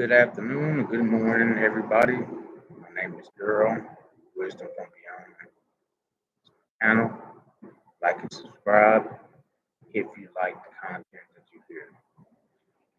Good afternoon, good morning, everybody. My name is Earl, Wisdom from Beyond channel. Like and subscribe if you like the content that you hear.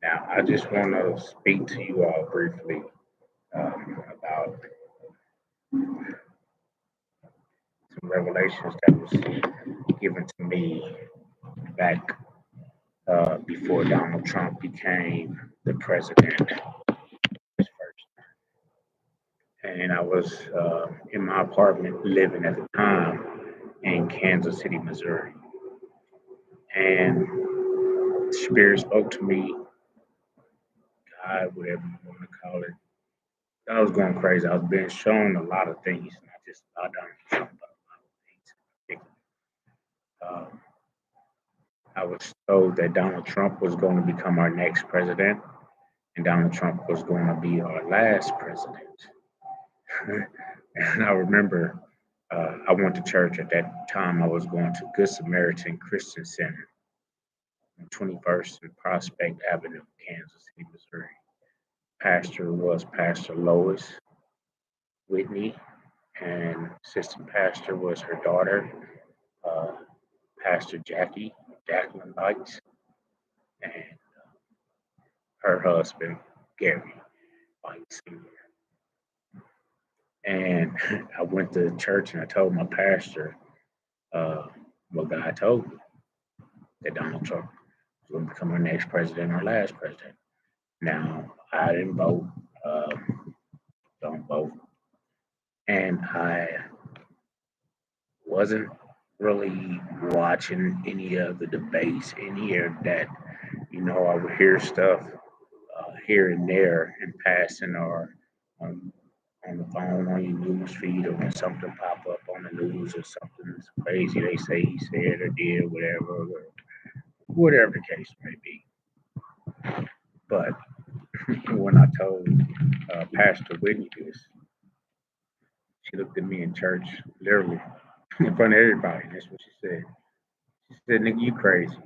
Now, I just want to speak to you all briefly about some revelations that was given to me back before Donald Trump became the president. His first and I was in my apartment living at the time in Kansas City, Missouri. And the Spirit spoke to me, God, whatever you want to call it. I was going crazy. I was being shown a lot of things, not just about Donald Trump, but a lot of things. I was told that Donald Trump was going to become our next president, and Donald Trump was going to be our last president. And I remember I went to church at that time. I was going to Good Samaritan Christian Center on 21st and Prospect Avenue, Kansas City, Missouri. Pastor was Pastor Lois Whitney, and assistant pastor was her daughter, uh, Pastor Jacqueline Bites, and her husband, Gary Bites Sr. And I went to church and I told my pastor what God told me, that Donald Trump was going to become our next president, our last president. Now, I didn't vote, don't vote, and I wasn't really watching any of the debates in here that, I would hear stuff here and there in passing or on, on the phone, on your news feed, or when something pop up on the news or something that's crazy they say he said or did, whatever, or whatever the case may be. But when I told Pastor Whitney this, she looked at me in church, literally in front of everybody. And that's what she said. She said, "Nigga, you crazy."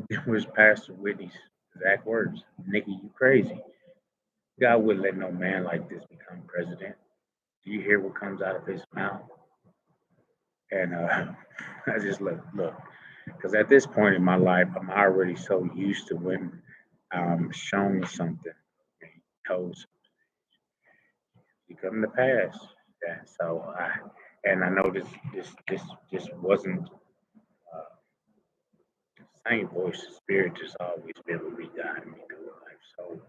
It was Pastor Whitney's exact words. "Nigga, you crazy. God wouldn't let no man like this become president. Do you hear what comes out of his mouth?" And I just look, because at this point in my life, I'm already so used to when I'm shown something, and told something, you come to pass. And I know this wasn't the same voice. The Spirit just always been with me, guiding me through life. So,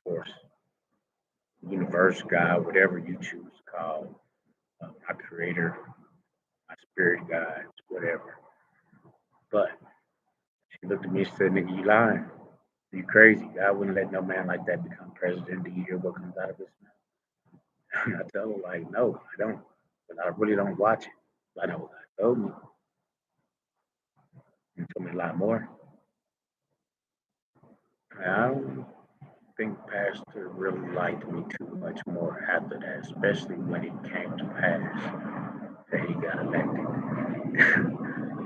source, universe, God, whatever you choose to call, my creator, my spirit guides, whatever. But she looked at me and said, "Nigga, you lying. You crazy. God wouldn't let no man like that become president. Do you hear what comes out of his mouth?" And I tell her, like, no, I don't. But I really don't watch it. I know what God told me. He told me a lot more. I don't think Pastor really liked me too much more after that, especially when it came to pass that he got elected.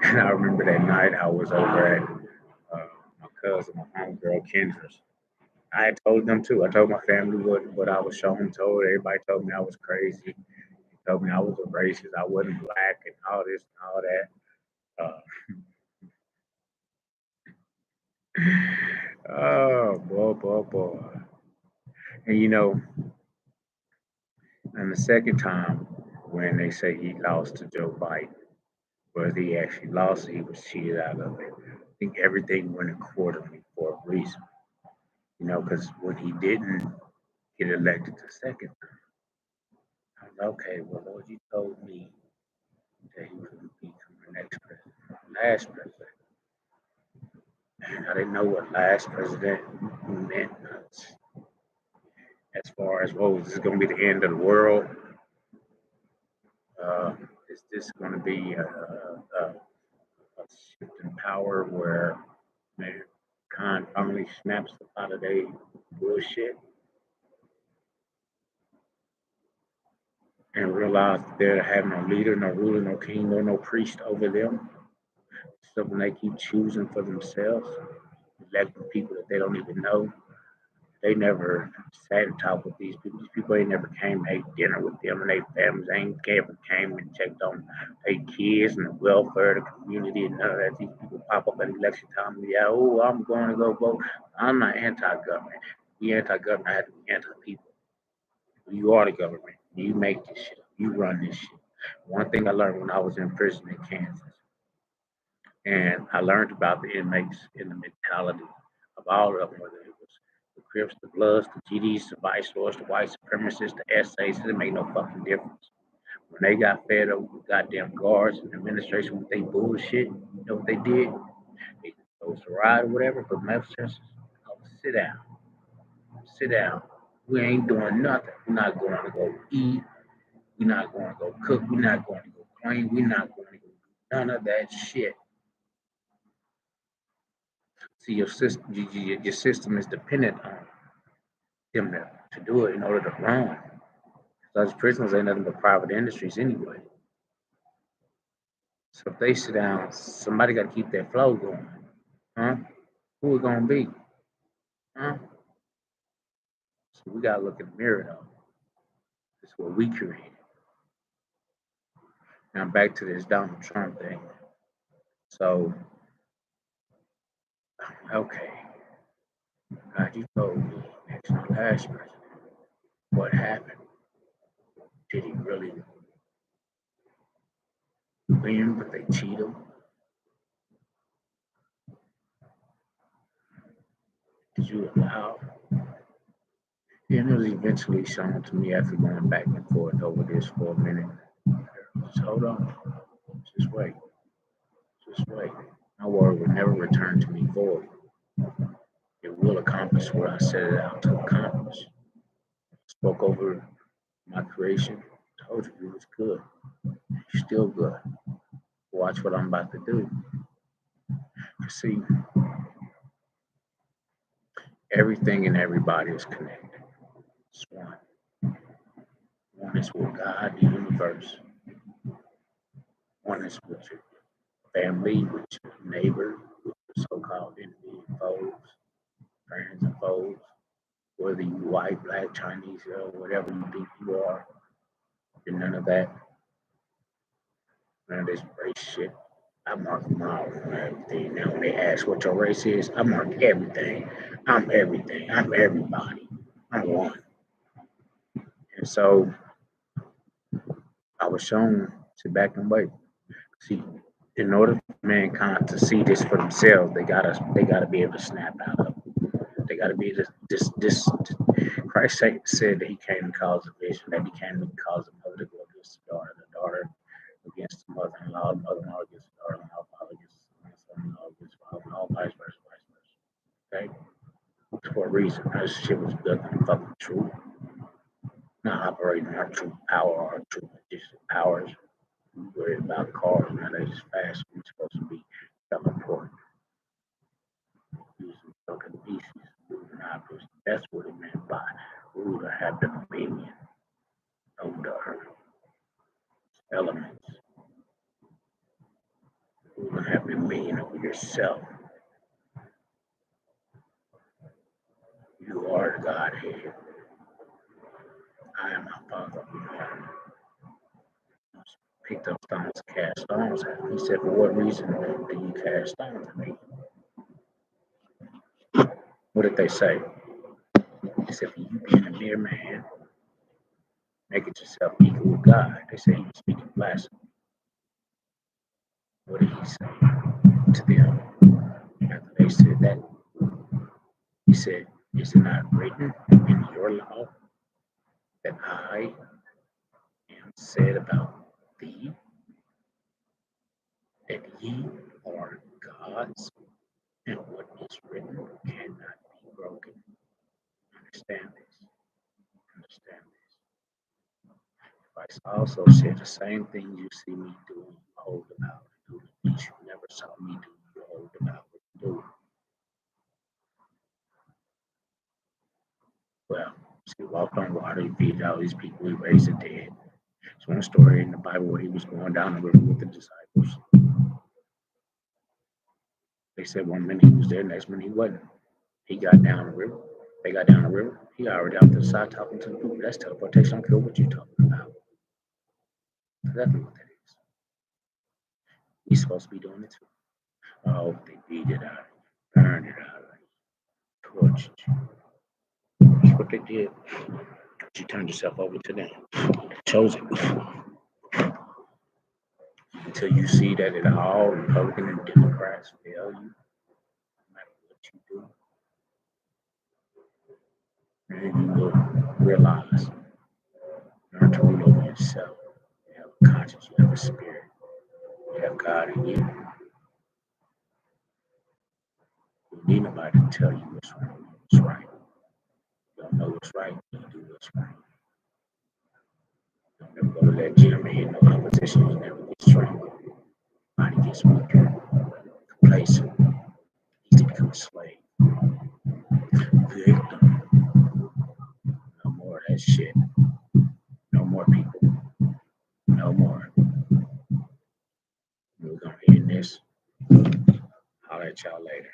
And I remember that night I was over at my cousin, my homegirl Kendra's. I had told them too. I told my family what I was showing, told everybody told me I was crazy. They told me I was a racist, I wasn't black, and all this and all that. Oh boy. And and the second time when they say he lost to Joe Biden, whether he actually lost or he was cheated out of it, I think everything went accordingly for a reason. Because when he didn't get elected the second time, I was like, okay, well, Lord, you told me that he was going to become the next president, last president. And I didn't know what last president meant. As far as, oh, is this going to be the end of the world? Is this going to be a shift in power where mankind finally snaps up out of their bullshit and realize that they have no leader, no ruler, no king, or no priest over them? Something they keep choosing for themselves, electing people that they don't even know. They never sat and talked with these people. These people ain't never came and ate dinner with them and their families. They ain't ever came and checked on their kids and the welfare of the community and none of that. These people pop up at election time and yeah, oh, I'm going to go vote. I'm not anti-government. We anti-government. I have to be anti-people. You are the government. You make this shit. You run this shit. One thing I learned when I was in prison in Kansas, and I learned about the inmates and the mentality of all of them, whether it was the Crips, the Bloods, the GDs, the Vice Lords, the white supremacists, the SAs, it made no fucking difference. When they got fed up with goddamn guards and administration with they bullshit, you know what they did? They chose to ride or whatever, but my senses, oh, sit down, sit down. We ain't doing nothing. We're not going to go eat. We're not going to go cook. We're not going to go clean. We're not going to go do none of that shit. See, your system is dependent on them to do it in order to run. Those prisons ain't nothing but private industries anyway. So if they sit down, somebody got to keep that flow going. Huh? Who it gonna be? Huh? So we gotta look in the mirror though. It's what we created. Now back to this Donald Trump thing. So, okay, God, you told me next to the last president. What happened? Did he really win, but they cheat him? Did you allow? And it was eventually shown to me after going back and forth over this for a minute. Just hold on. Just wait. Just wait. My word will never return to me void. It will accomplish what I set it out to accomplish. Spoke over my creation. Told you it was good. It's still good. Watch what I'm about to do. You see, everything and everybody is connected. It's one. One is with God, the universe. One is with your family, with your neighbor, with your so-called enemy and foes, friends and foes. Whether you white, black, Chinese, or whatever you think you are, you're none of that. None of this race shit. I mark them all on everything. Now, when they ask what your race is, I mark everything. I'm everything. I'm everybody. I'm one. And so I was shown to back and wait. See, in order for mankind to see this for themselves, they gotta be able to snap out of it. They gotta be this. Christ said that he came to cause a vision, that he came to cause a mother to go against the daughter against the mother-in-law, the mother-in-law against the daughter-in-law, father against the son-in-law against the father-in-law, vice versa, vice versa. Okay? It's for a reason. That shit was built on fucking truth. Not operating our true power or our true magical powers. We worried about cars now they just fast. We're supposed to be teleporting, using fucking pieces, moving objects. That's what it meant by ruler have dominion over the earth. Elements. Ruler have dominion over yourself. You are the Godhead. I am my Father. Picked up stones, cast stones at him. He said, for what reason do you cast stones at me? What did they say? He said, for you being a mere man, make it yourself equal with God. They said he was speaking blasphemy. What did he say to them? After they said that, he said, is it not written in your law that I am said about thee, that ye are gods, and what is written cannot be broken? Understand this. Understand this. Christ also said the same thing you see me doing, you hold about. Do the things you never saw me do, you hold about what you do. Well, he walked on water, he feeded all these people, he raised the dead. There's one story in the Bible where he was going down the river with the disciples. They said one minute he was there, next minute he wasn't. He got down the river. They got down the river. He already out to the side talking to the people. That's teleportation. I don't care what you talking about. Exactly what that is. We supposed to be doing it too. Oh, they beat it out of you, burned it out of you, tortured you. That's what they did. You turned yourself over to them. Chose it. Until you see that it all Republican and Democrats fail you, no matter what you do, and you will realize, learn to rule over yourself. You have a conscience, you have a spirit, you have God in you. You don't need nobody to tell you what's wrong, what's right. You don't know what's right, you do what's right. You don't never go to that gym and hit no competition, you never get stronger. Body gets weaker, complacent, easy to become a slave. Victim. No more of that shit. No more people. No more. We're gonna end this. I'll let y'all later.